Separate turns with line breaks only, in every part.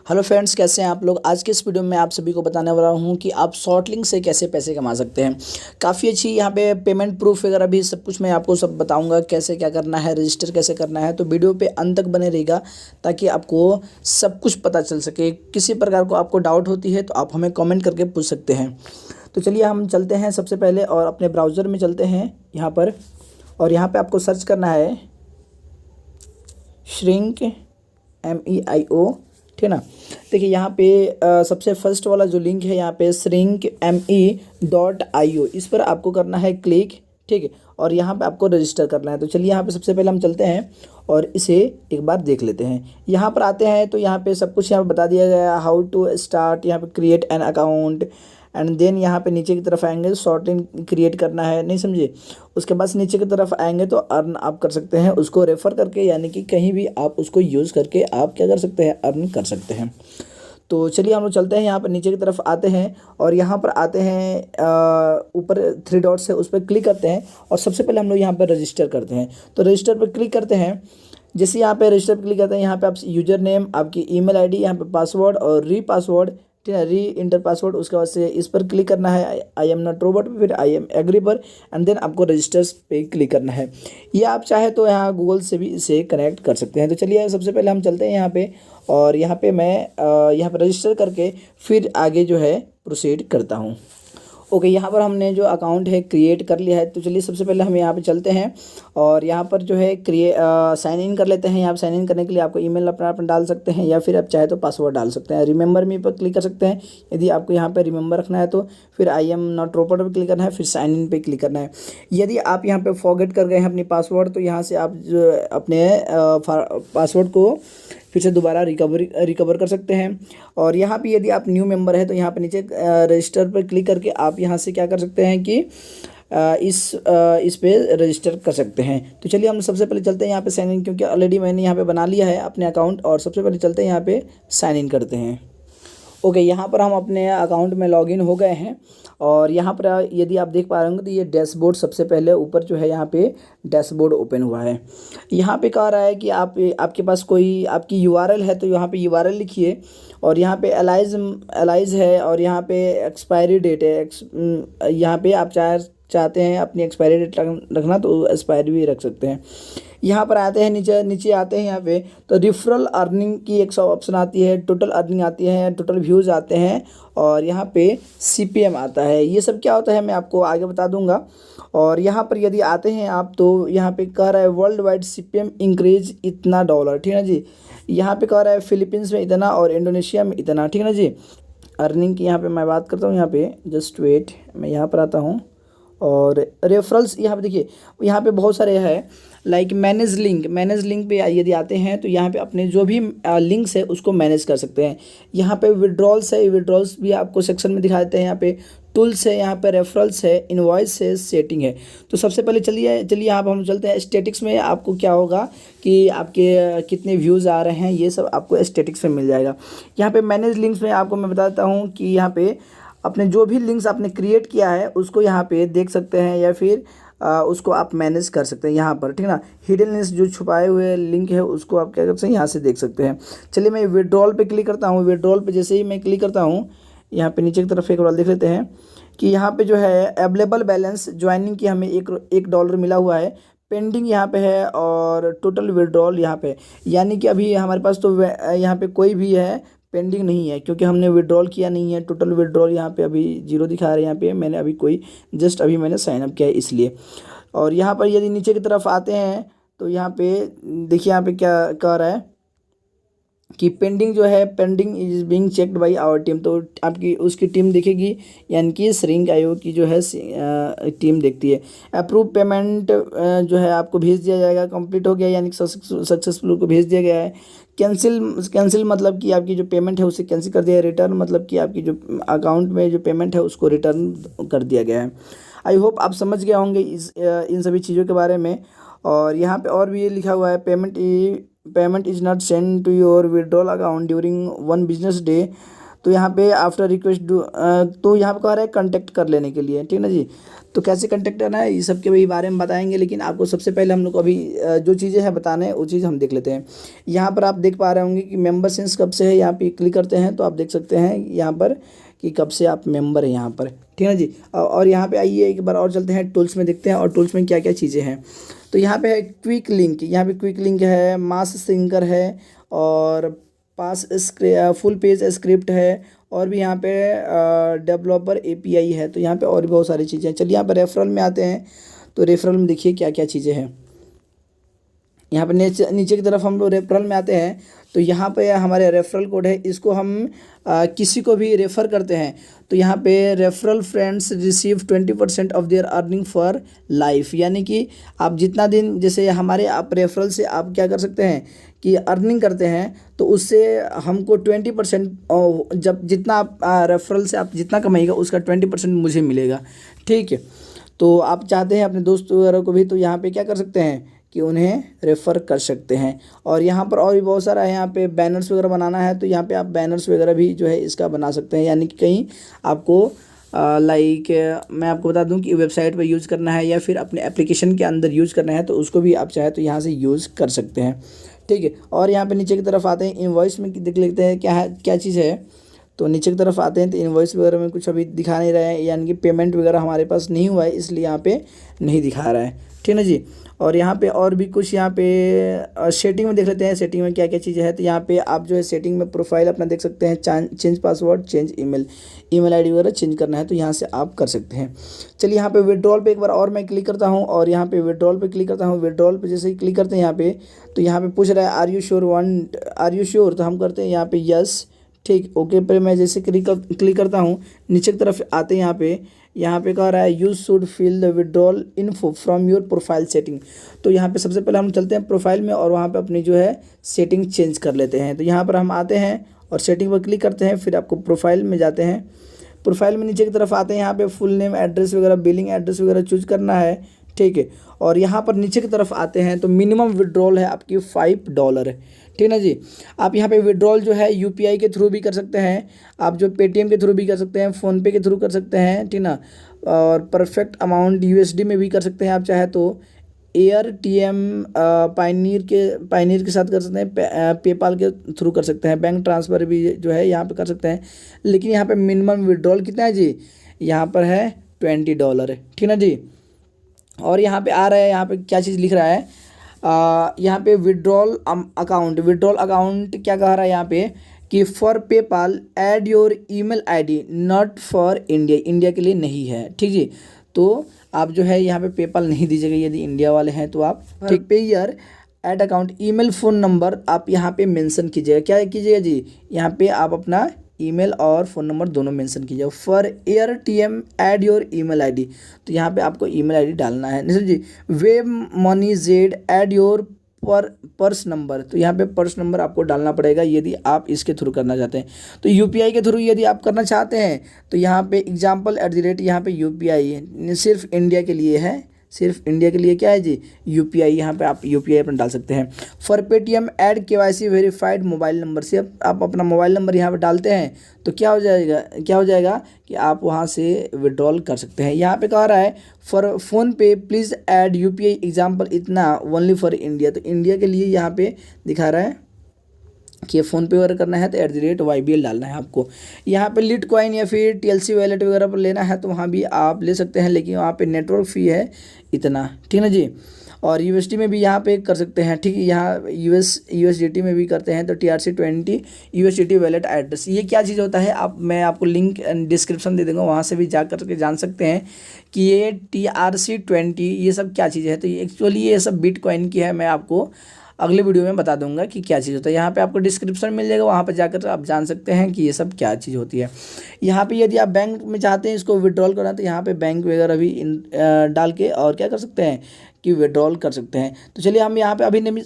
Hello friends, कैसे हैं आप लोग। आज के इस वीडियो में आप सभी को बताने वाला हूं कि आप शॉर्ट लिंक से कैसे पैसे कमा सकते हैं। काफ़ी अच्छी यहाँ पे पेमेंट प्रूफ वगैरह भी सब कुछ मैं आपको सब बताऊंगा, कैसे क्या करना है, रजिस्टर कैसे करना है। तो वीडियो पे अंत तक बने रहेगा ताकि आपको सब कुछ पता चल सके। किसी प्रकार को आपको डाउट होती है तो आप हमें कॉमेंट करके पूछ सकते हैं। तो चलिए हम चलते हैं सबसे पहले और अपने ब्राउज़र में चलते हैं यहाँ पर, और यहाँ पर आपको सर्च करना है श्रिंक MEIO, ठीक है ना। देखिए यहाँ पे सबसे फर्स्ट वाला जो लिंक है यहाँ पे shrinkme.io, इस पर आपको करना है क्लिक, ठीक है। और यहाँ पे आपको रजिस्टर करना है। तो चलिए यहाँ पे सबसे पहले हम चलते हैं और इसे एक बार देख लेते हैं। यहाँ पर आते हैं तो यहाँ पे सब कुछ यहाँ पे बता दिया गया है, हाउ टू स्टार्ट, यहाँ पे create an account and then यहाँ पे नीचे की तरफ आएंगे, शॉर्ट लिंक क्रिएट करना है, नहीं समझे। उसके बाद नीचे की तरफ आएंगे तो अर्न आप कर सकते हैं उसको रेफ़र करके, यानी कि कहीं भी आप उसको यूज़ करके आप क्या कर सकते हैं, अर्न कर सकते हैं। तो चलिए हम लोग चलते हैं, यहाँ पर नीचे की तरफ आते हैं और यहाँ पर आते हैं ऊपर 3 डॉट्स है, उस पर क्लिक करते हैं और सबसे पहले हम लोग यहाँ पर रजिस्टर करते हैं। तो रजिस्टर पर क्लिक करते हैं। जैसे यहाँ पे रजिस्टर पर क्लिक करते हैं, यहाँ पे आप यूज़र नेम, आपकी ईमेल आईडी, यहाँ पे पासवर्ड और पासवर्ड, ठीक है, री इंटर पासवर्ड। उसके बाद से इस पर क्लिक करना है, आई एम नॉट रोबोट, फिर आई एम एग्री पर, एंड देन आपको रजिस्टर्स पे क्लिक करना है। ये आप चाहे तो यहाँ गूगल से भी इसे कनेक्ट कर सकते हैं। तो चलिए सबसे पहले हम चलते हैं यहाँ पे, और यहाँ पे मैं यहाँ पे रजिस्टर करके फिर आगे जो है प्रोसीड करता हूँ। ओके, यहाँ पर हमने जो अकाउंट है क्रिएट कर लिया है। तो चलिए सबसे पहले हम यहाँ पे चलते हैं और यहाँ पर जो है साइन इन कर लेते हैं। यहाँ पर साइन इन करने के लिए आपको ईमेल अपना डाल सकते हैं या फिर आप चाहे तो पासवर्ड डाल सकते हैं। रिमेंबर मी पर क्लिक कर सकते हैं यदि आपको यहाँ पर रिमेंबर रखना है तो। फिर आई एम नॉट रोबोट पर क्लिक करना है, फिर साइन इन पे क्लिक करना है। यदि आप यहाँ पर फॉरगेट कर गए हैं अपनी पासवर्ड, तो यहाँ से आप जो अपने पासवर्ड को फिर से दोबारा रिकवर कर सकते हैं। और यहाँ पे यदि आप न्यू मेंबर है तो यहाँ पे नीचे रजिस्टर पर क्लिक करके आप यहाँ से क्या कर सकते हैं कि इस पे रजिस्टर कर सकते हैं। तो चलिए हम सबसे पहले चलते हैं यहाँ पे साइन इन, क्योंकि ऑलरेडी मैंने यहाँ पे बना लिया है अपने अकाउंट। और सबसे पहले चलते हैं यहाँ पे साइन इन करते हैं। ओके, यहाँ पर हम अपने अकाउंट में लॉगिन हो गए हैं और यहाँ पर यदि आप देख पा रहे होंगे तो ये डैशबोर्ड सबसे पहले ऊपर जो है यहाँ पे डैशबोर्ड ओपन हुआ है। यहाँ पे कह रहा है कि आपके पास कोई आपकी यूआरएल है तो यहाँ पे यूआरएल लिखिए, और यहाँ पे एलाइज है, और यहाँ पे एक्सपायरी डेट है। यहाँ पे आप चाहते हैं अपनी एक्सपायरी डेट रखना तो एक्सपायरी भी रख सकते हैं। यहाँ पर आते हैं नीचे आते हैं यहाँ पे तो रिफरल अर्निंग की एक ऑप्शन आती है, टोटल अर्निंग आती है, टोटल व्यूज़ आते हैं, और यहाँ पे CPM आता है। ये सब क्या होता है मैं आपको आगे बता दूंगा। और यहाँ पर यदि आते हैं आप तो यहाँ पे कह रहा है वर्ल्ड वाइड CPM इंक्रीज इतना $, ठीक है ना जी। यहाँ पे कह रहा है फिलीपींस में इतना और इंडोनेशिया में इतना, ठीक है ना जी। अर्निंग की यहाँ पे मैं बात करता हूँ। यहाँ पे जस्ट वेट, मैं यहाँ पर आता हूँ और रेफरल्स यहाँ पे देखिए, यहाँ पे बहुत सारे हैं लाइक मैनेज लिंक पे यदि आते हैं तो यहाँ पे अपने जो भी लिंक्स है उसको मैनेज कर सकते हैं। यहाँ पे विड्रॉल्स है, विड्रॉल्स भी आपको सेक्शन में दिखा देते हैं। यहाँ पे टूल्स है, यहाँ पे रेफरल्स है, इनवॉइस है, सेटिंग है। तो सबसे पहले चलिए यहाँ पर हम चलते हैं स्टेटिक्स में। आपको क्या होगा कि आपके कितने व्यूज़ आ रहे हैं ये सब आपको स्टेटिक्स में मिल जाएगा। यहाँ पे मैनेज लिंक्स में आपको मैं बताता हूँ कि यहाँ पे अपने जो भी लिंक्स आपने क्रिएट किया है उसको यहाँ पे देख सकते हैं या फिर उसको आप मैनेज कर सकते हैं यहाँ पर, ठीक है ना। हिडन लिंक्स जो छुपाए हुए लिंक है उसको आप क्या कर सकते हैं, यहाँ से देख सकते हैं। चलिए मैं विड्रॉल पे क्लिक करता हूँ। विड्रॉल पे जैसे ही मैं क्लिक करता हूँ, यहाँ पे नीचे की तरफ एक बार देख लेते हैं कि यहाँ पे जो है अवेलेबल बैलेंस ज्वाइनिंग की हमें $1 मिला हुआ है, पेंडिंग यहाँ पे है, और टोटल विड्रॉल यहाँ पे, यानी कि अभी हमारे पास तो यहाँ पे कोई भी है पेंडिंग नहीं है क्योंकि हमने विड्रॉल किया नहीं है। टोटल विड्रॉल यहाँ पे अभी 0 दिखा रहा है। यहाँ पे मैंने अभी जस्ट अभी मैंने साइन अप किया है इसलिए। और यहाँ पर यदि नीचे की तरफ आते हैं तो यहाँ पे देखिए यहाँ पे क्या कह रहा है कि पेंडिंग जो है, pending is being checked by our team. तो आपकी उसकी टीम दिखेगी, यानी कि श्रिंक.io की जो है टीम देखती है। अप्रूव पेमेंट जो है आपको भेज दिया जाएगा, कंप्लीट हो गया यानी कि सक्सेसफुल को भेज दिया गया है। कैंसिल मतलब कि आपकी जो पेमेंट है उसे कैंसिल कर दिया है। रिटर्न मतलब कि आपकी जो अकाउंट में जो पेमेंट है उसको रिटर्न कर दिया गया है। आई होप आप समझ गए होंगे इन सभी चीज़ों के बारे में। और यहाँ पे और भी ये लिखा हुआ है, payment is not send to your withdrawal account during 1 business day. तो यहाँ पे आफ्टर रिक्वेस्ट डू तो यहाँ पे कह रहा है कांटेक्ट कर लेने के लिए, ठीक है ना जी। तो कैसे कांटेक्ट करना है ये सब के भी बारे में बताएंगे, लेकिन आपको सबसे पहले हम लोग को अभी जो चीज़ें हैं बताने हैं वो चीज़ हम देख लेते हैं। यहाँ पर आप देख पा रहे होंगे कि मेंबर सिंस कब से है, यहाँ पे क्लिक करते हैं तो आप देख सकते हैं यहाँ पर कि कब से आप मेंबर हैं यहाँ पर, ठीक है ना जी। और यहाँ पे आइए एक बार और चलते हैं टूल्स में, देखते हैं और टूल्स में क्या क्या चीज़ें हैं। तो यहाँ पे है क्विक लिंक, यहाँ पे क्विक लिंक है, मास सिंकर है, और पास फुल पेज स्क्रिप्ट है, और भी यहाँ पे डेवलपर एपीआई है। तो यहाँ पे और भी बहुत सारी चीज़ें हैं। चलिए यहाँ पर रेफरल में आते हैं, तो रेफरल में देखिए क्या क्या चीज़ें हैं। यहाँ पे नीचे की तरफ हम लोग रेफरल में आते हैं, तो यहाँ पे हमारे रेफरल कोड है, इसको हम किसी को भी रेफ़र करते हैं तो यहाँ पे referral friends receive 20% of their earning for life, यानी कि आप जितना दिन जैसे हमारे आप रेफरल से आप क्या कर सकते हैं कि अर्निंग करते हैं, तो उससे हमको 20% जब जितना आप रेफरल से आप जितना कमाइएगा उसका 20% मुझे मिलेगा, ठीक है। तो आप चाहते हैं अपने दोस्त वगैरह को भी, तो यहाँ पे क्या कर सकते हैं कि उन्हें रेफ़र कर सकते हैं। और यहाँ पर और भी बहुत सारा है, यहाँ पे बैनर्स वगैरह बनाना है तो यहाँ पे आप बैनर्स वगैरह भी जो है इसका बना सकते हैं, यानी कि कहीं आपको लाइक मैं आपको बता दूं कि वेबसाइट पर यूज़ करना है या फिर अपने एप्लीकेशन के अंदर यूज़ करना है तो उसको भी आप चाहे तो यहाँ से यूज़ कर सकते हैं, ठीक है। और यहाँ पे नीचे की तरफ आते हैं, इनवॉइस में देख लेते हैं क्या है क्या चीज़ है। तो नीचे की तरफ आते हैं तो इनवॉइस वगैरह में कुछ अभी दिखा नहीं रहा है, यानी कि पेमेंट वगैरह हमारे पास नहीं हुआ है इसलिए यहाँ पे नहीं दिखा रहा है, ठीक है जी। और यहाँ पे और भी कुछ यहाँ पे सेटिंग में देख लेते हैं, सेटिंग में क्या क्या चीज़ें हैं। तो यहाँ पे आप जो है सेटिंग में प्रोफाइल अपना देख सकते हैं, change password, change email ID वगैरह चेंज करना है तो यहाँ से आप कर सकते हैं। चलिए यहाँ पे विड्रॉल पे एक बार और मैं क्लिक करता हूँ, और यहाँ पे विड्रॉल पे क्लिक करता हूँ। विड्रॉल पे जैसे ही क्लिक करते हैं यहाँ पे, तो यहाँ पे पूछ रहा है आर यू श्योर, तो हम करते हैं यहाँ पे यस, ठीक। ओके पे मैं जैसे क्लिक करता हूँ, नीचे की तरफ आते हैं यहाँ पे कह रहा है you should fill the withdrawal info from your profile setting. तो यहाँ पे सबसे पहले हम चलते हैं प्रोफाइल में और वहाँ पे अपनी जो है सेटिंग चेंज कर लेते हैं। तो यहाँ पर हम आते हैं और सेटिंग पर क्लिक करते हैं, फिर आपको प्रोफाइल में जाते हैं। प्रोफाइल में नीचे की तरफ आते हैं, यहाँ पे फुल नेम, एड्रेस वगैरह, बिलिंग एड्रेस वगैरह चूज करना है, ठीक है। और यहाँ पर नीचे की तरफ आते हैं तो मिनिमम विड्रॉल है आपकी $5 है, ठीक ना जी। आप यहाँ पे विड्रॉल जो है यूपीआई के थ्रू भी कर सकते हैं, आप जो पेटीएम के थ्रू भी कर सकते हैं, फ़ोनपे के थ्रू कर सकते हैं, ठीक ना। और परफेक्ट अमाउंट यूएसडी में भी कर सकते हैं आप चाहे तो, एयरटीएम पायनियर के साथ कर सकते हैं, पेपाल के थ्रू कर सकते हैं, बैंक ट्रांसफ़र भी जो है यहाँ पे कर सकते हैं। लेकिन यहाँ पे मिनिमम विड्रॉल कितना है जी, यहाँ पर है $20 है, ठीक ना जी। और यहाँ पे आ रहा है, यहाँ पे क्या चीज़ लिख रहा है, यहाँ पे विड्रॉल अकाउंट क्या कह रहा है यहाँ पे कि for PayPal add your email ID not for India के लिए नहीं है, ठीक जी। तो आप जो है यहाँ पे पेपाल नहीं दीजिएगा यदि इंडिया वाले हैं तो आप, ठीक। पे year add account email phone number आप यहाँ पे मेंशन कीजिएगा, क्या कीजिएगा जी, यहाँ पे आप अपना ईमेल और फ़ोन नंबर दोनों मेंशन कीजिए। For Airtm add your email ID, तो यहाँ पे आपको ईमेल आईडी डालना है, नहीं जी। WebMoney Z add your purse number, तो यहाँ पे पर्स नंबर आपको डालना पड़ेगा यदि आप इसके थ्रू करना चाहते हैं। तो यूपीआई के थ्रू यदि आप करना चाहते हैं तो यहाँ पे एग्जाम्पल@ यहाँ पे यूपीआई सिर्फ इंडिया के लिए है, सिर्फ इंडिया के लिए क्या है जी, यूपीआई। यहाँ पे आप यूपीआई अपना डाल सकते हैं। For Paytm add KYC verified mobile number से आप अपना मोबाइल नंबर यहाँ पे डालते हैं तो क्या हो जाएगा कि आप वहाँ से विड्रॉल कर सकते हैं। यहाँ पे कह रहा है फॉर फ़ोन पे प्लीज़ ऐड यूपीआई एग्जाम्पल इतना ओनली फॉर इंडिया, तो इंडिया के लिए यहाँ पे दिखा रहा है कि फ़ोन पे वगैरह करना है तो @YBL डालना है आपको। यहाँ पे लिट कॉइन या फिर TLC वैलेट वगैरह पर लेना है तो वहाँ भी आप ले सकते हैं, लेकिन वहाँ पे नेटवर्क फ़ी है इतना, ठीक ना जी। और यूएसडी में भी यहाँ पे कर सकते हैं, ठीक है। यहाँ USDT में भी करते हैं तो TRC20 USDT वैलेट एड्रेस, ये क्या चीज़ होता है मैं आपको लिंक डिस्क्रिप्शन दे दूँगा, वहाँ से भी जा कर के जान सकते हैं कि ये TRC20 ये सब क्या चीज़ है। तो एक्चुअली ये सब बिटकॉइन की है, मैं आपको अगले वीडियो में बता दूंगा कि क्या चीज़ होता है। यहाँ पे आपको डिस्क्रिप्शन मिल जाएगा, वहाँ पर जाकर आप जान सकते हैं कि ये सब क्या चीज़ होती है। यहाँ पे यदि आप बैंक में चाहते हैं इसको विड्रॉल करना तो यहाँ पे बैंक वगैरह भी डाल के और क्या कर सकते हैं कि विड्रॉल कर सकते हैं। तो चलिए हम यहाँ पे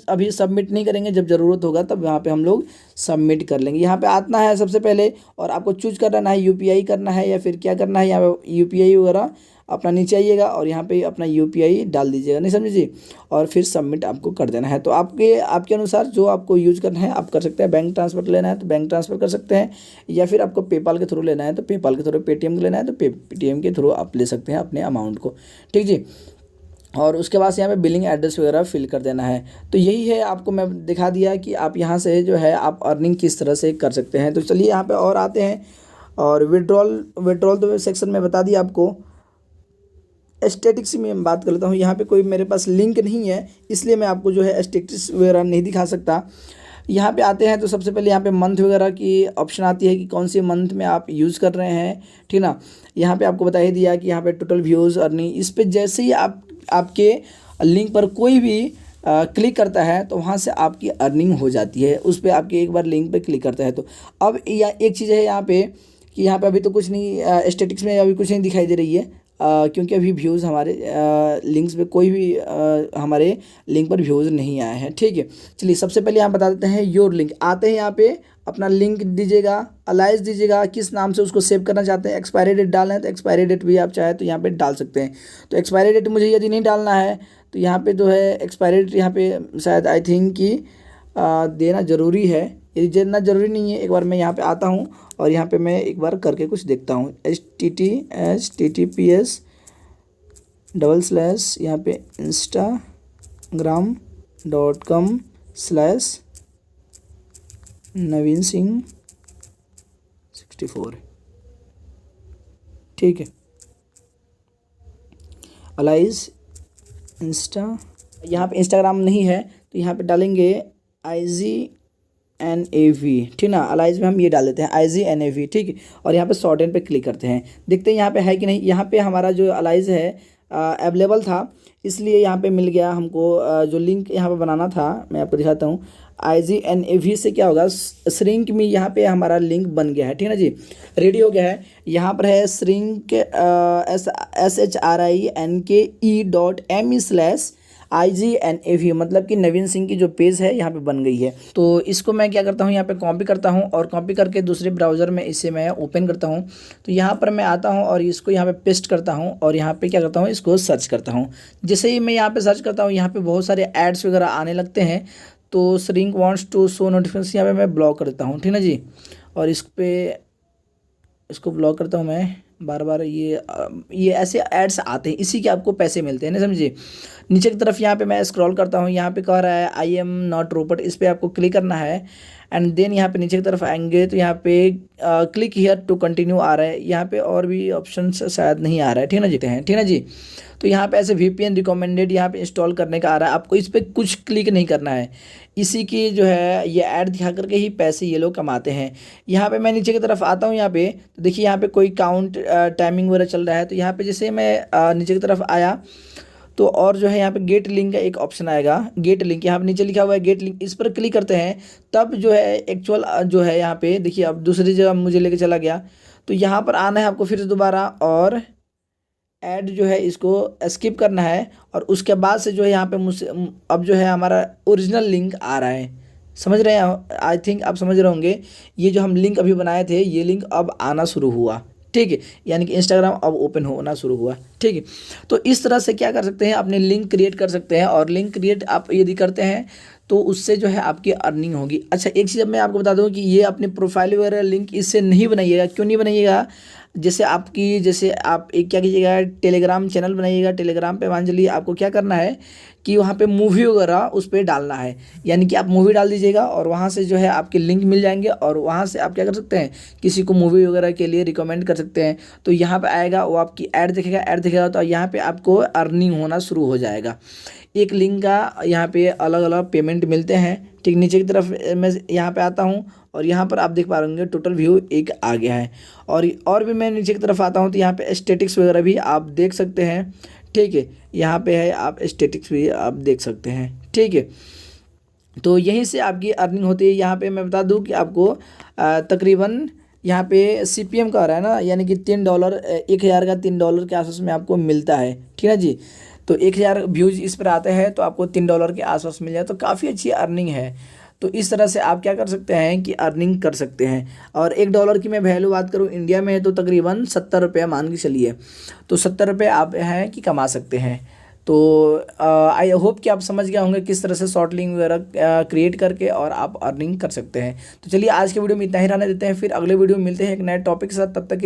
अभी सबमिट नहीं करेंगे, जब ज़रूरत होगा तब यहाँ पे हम लोग सबमिट कर लेंगे। यहाँ पे आना है सबसे पहले और आपको चूज करना है यूपीआई करना है या फिर क्या करना है, यहाँ पे यूपीआई वगैरह अपना नीचे आइएगा और यहाँ पे अपना यूपीआई डाल दीजिएगा, नहीं समझे जी, और फिर सबमिट आपको कर देना है। तो आपके अनुसार जो आपको यूज करना है आप कर सकते हैं। बैंक ट्रांसफ़र लेना है तो बैंक ट्रांसफ़र कर सकते हैं, या फिर आपको पेपाल के थ्रू लेना है तो पेपाल के थ्रू, पेटीएम लेना है तो पेटीएम के थ्रू आप ले सकते हैं अपने अमाउंट को, ठीक जी। और उसके बाद यहाँ पे बिलिंग एड्रेस वगैरह फिल कर देना है। तो यही है, आपको मैं दिखा दिया कि आप यहाँ से जो है आप अर्निंग किस तरह से कर सकते हैं। तो चलिए यहाँ पे और आते हैं, और विड्रॉल तो सेक्शन में बता दिया आपको। स्टैटिक्स में बात कर लेता हूँ। यहाँ पे कोई मेरे पास लिंक नहीं है, इसलिए मैं आपको जो है स्टैटिक्स वगैरह नहीं दिखा सकता। यहाँ पे आते हैं तो सबसे पहले यहाँ पे मंथ वगैरह की ऑप्शन आती है कि कौन से मंथ में आप यूज़ कर रहे हैं, ठीक ना। यहाँ पे आपको बता ही दिया कि यहाँ पे टोटल व्यूज़ अर्निंग, इस पर जैसे ही आपके लिंक पर कोई भी क्लिक करता है तो वहाँ से आपकी अर्निंग हो जाती है। उस पर आपके एक बार लिंक पे क्लिक करता है तो अब एक चीज़ है यहाँ पे कि यहाँ पे अभी तो कुछ नहीं, स्टैटिक्स में अभी कुछ नहीं दिखाई दे रही है, क्योंकि अभी व्यूज़ हमारे लिंक्स पे कोई भी हमारे लिंक पर व्यूज़ नहीं आए हैं, ठीक है। चलिए सबसे पहले यहाँ बता देते हैं योर लिंक। आते हैं यहाँ पे अपना लिंक दीजिएगा, अलाइज दीजिएगा, किस नाम से उसको सेव करना चाहते हैं। एक्सपायरी डेट डालना है तो एक्सपायरी डेट भी आप चाहे तो यहाँ पे डाल सकते हैं। तो एक्सपायरी डेट मुझे यदि नहीं डालना है तो यहाँ पे जो है एक्सपायरी डेट यहाँ पे शायद आई थिंक कि देना ज़रूरी है। यदि देना ज़रूरी नहीं है, एक बार मैं यहाँ पे आता हूँ और यहाँ पे मैं एक बार करके कुछ देखता हूँ। https:// यहाँ पे instagram.com/naveen-singh64, ठीक है। अलाइज इंस्टा, यहाँ पे इंस्टाग्राम नहीं है तो यहाँ पे डालेंगे IGNAV, ठीक ना। अलाइज में हम ये डाल देते हैं IGNAV, ठीक है। और यहाँ पे शॉर्ट एंड पे क्लिक करते हैं, देखते हैं यहाँ पे है कि नहीं। यहाँ पे हमारा जो अलाइज है अवेलेबल था, इसलिए यहाँ पे मिल गया हमको। जो लिंक यहाँ पे बनाना था मैं आपको दिखाता हूँ। IGNAV से क्या होगा, श्रिंक में यहाँ पे हमारा लिंक बन गया है, ठीक है ना जी, रेडी हो गया है। यहाँ पर है श्रिंक SHRINKE.me/IGNAV, मतलब कि नवीन सिंह की जो पेज है यहाँ पे बन गई है। तो इसको मैं क्या करता हूँ, यहाँ पे कॉपी करता हूँ और कॉपी करके दूसरे ब्राउज़र में इसे मैं ओपन करता हूँ। तो यहाँ पर मैं आता हूँ और इसको यहाँ पे पेस्ट करता हूँ और यहाँ पे क्या करता हूँ, इसको सर्च करता हूँ। जैसे ही मैं यहाँ पे सर्च करता हूँ, यहाँ पे बहुत सारे एड्स वगैरह आने लगते हैं। तो shrink wants to show notification, यहाँ पे मैं ब्लॉक कर देता हूँ, ठीक ना जी। और इसको ब्लॉक करता हूँ मैं बार बार। ये ऐसे एड्स आते हैं, इसी के आपको पैसे मिलते हैं, ना समझिए। नीचे की तरफ यहाँ पे मैं स्क्रॉल करता हूँ, यहाँ पे कह रहा है आई एम नॉट रोबोट, इस पर आपको क्लिक करना है। एंड देन यहाँ पे नीचे की तरफ आएंगे तो यहाँ पे क्लिक हियर टू कंटिन्यू आ रहा है। यहाँ पे और भी ऑप्शन शायद नहीं आ रहा है, ठीक ना जी, ठीक ना जी। तो यहाँ पे ऐसे VPN रिकमेंडेड यहाँ पे इंस्टॉल करने का आ रहा है, आपको इस पर कुछ क्लिक नहीं करना है। इसी की जो है ये ऐड दिखा करके ही पैसे ये लोग कमाते हैं। यहाँ पे मैं नीचे की तरफ आता हूँ, यहाँ पे तो देखिए यहाँ पे कोई काउंट टाइमिंग वगैरह चल रहा है। तो यहाँ पे जैसे मैं नीचे की तरफ आया तो और जो है यहाँ पे गेट लिंक का एक ऑप्शन आएगा, गेट लिंक यहाँ पे नीचे लिखा हुआ है गेट लिंक, इस पर क्लिक करते हैं तब जो है एक्चुअल जो है यहाँ पे देखिए अब दूसरी जगह मुझे लेके चला गया। तो यहाँ पर आना है आपको फिर से दोबारा और ऐड जो है इसको स्किप करना है और उसके बाद से जो है यहाँ पे मुझसे अब जो है हमारा ओरिजिनल लिंक आ रहा है। समझ रहे हैं, आई थिंक आप समझ रहे होंगे। ये जो हम लिंक अभी बनाए थे ये लिंक अब आना शुरू हुआ, ठीक है, यानी कि इंस्टाग्राम अब ओपन होना शुरू हुआ, ठीक है। तो इस तरह से क्या कर सकते हैं, अपने लिंक क्रिएट कर सकते हैं। और लिंक क्रिएट आप यदि करते हैं तो उससे जो है आपकी अर्निंग होगी। अच्छा एक चीज़ मैं आपको बता दूं कि ये अपने प्रोफाइल वगैरह लिंक इससे नहीं बनाइएगा। क्यों नहीं बनाइएगा, जैसे आप एक क्या कीजिएगा, टेलीग्राम चैनल बनाइएगा। टेलीग्राम पे मान चलिए आपको क्या करना है कि वहाँ पे मूवी वगैरह उस पर डालना है, यानी कि आप मूवी डाल दीजिएगा और वहाँ से जो है आपके लिंक मिल जाएंगे और वहाँ से आप क्या कर सकते हैं, किसी को मूवी वगैरह के लिए रिकमेंड कर सकते हैं। तो यहाँ पे आएगा वो आपकी ऐड दिखेगा तो यहाँ पे आपको अर्निंग होना शुरू हो जाएगा। एक लिंक का यहाँ पे अलग अलग पेमेंट मिलते हैं, ठीक। नीचे की तरफ मैं यहाँ पे आता हूँ और यहाँ पर आप देख पा रहे टोटल व्यू एक आ गया है। और भी मैं नीचे की तरफ आता हूँ तो यहाँ पे स्टैटिक्स वगैरह भी आप देख सकते हैं, ठीक है। यहाँ पे है आप स्टैटिक्स भी आप देख सकते हैं, ठीक है। तो यहीं से आपकी अर्निंग होती है। यहाँ पे मैं बता दूँ कि आपको तकरीबन यहाँ पे CPM का आ रहा है ना, यानी कि $3 1000 का $3 के आसपास में आपको मिलता है, ठीक है जी। तो 1000 व्यूज़ इस पर आते हैं तो आपको $3 के आसपास मिल जाए, तो काफ़ी अच्छी अर्निंग है। तो इस तरह से आप क्या कर सकते हैं कि अर्निंग कर सकते हैं। और $1 की मैं वैल्यू बात करूँ इंडिया में तो तकरीबन 70 रुपये मान के चलिए, तो 70 रुपये आप हैं कि कमा सकते हैं। तो आई होप कि आप समझ गए होंगे किस तरह से शॉर्ट लिंक वगैरह क्रिएट करके और आप अर्निंग कर सकते हैं। तो चलिए आज के वीडियो में इतना ही रहने देते हैं, फिर अगले वीडियो में मिलते हैं एक नए टॉपिक के साथ। तब तक के